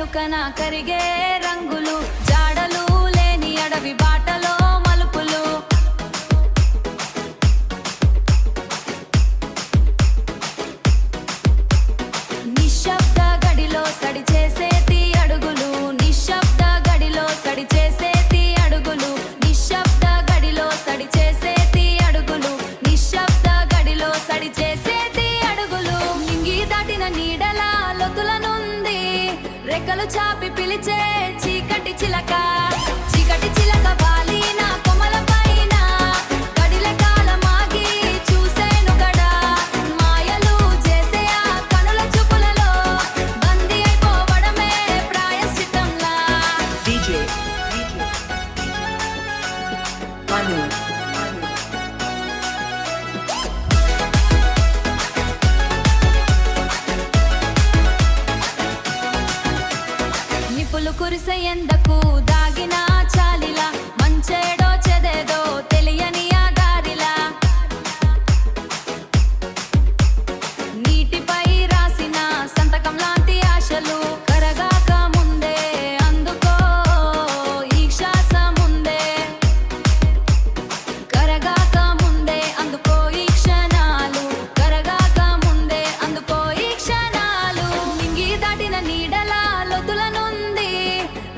ఎరుకన కరిగే రంగులు, జాడలు లేని అడవి బాటలో మలుపులు. నిశ్శబ్ద గడిలో సడి చేసేటి అడుగులు, నిశ్శబ్ద గడిలో సడి చేసేటి అడుగులు, నిశ్శబ్ద గడిలో సడి చేసేటి అడుగులు, నిశ్శబ్ద గడిలో సడి చేసేటి అడుగులు. నింగి దాటిన నీడల లొతులనుంది రెక్కలు చాపి పిలిచే చీకటి చిలక. చీకటి చిలక వాలిన కొమ్మల పైన గడిల కాలమాగి చూసేను గడా. మాయలు చేసే ఆ కనుల చూపులలో బందీ అయిపోవడమే ప్రాయశ్చిత్తంలా. DJ Manu. నిప్పులు కురిసే ఎందకు దాగిన చాలిలా, మంచేడో చెదేదో తెలియని ఆ దారిలా. నీటిపై రాసిన సంతకం లాంటి ఆశలు కరగాక ముందే అందుకో ఈ శ్వాస ముందే. కరగాక ముందే అందుకో ఈ క్షణాలు, కరగాక ముందే అందుకో ఈ క్షణాలు. నింగి దాటిన నీడల లొతులనుంది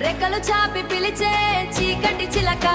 రెక్కలు చాపి పిలిచే చీకటి చిలక.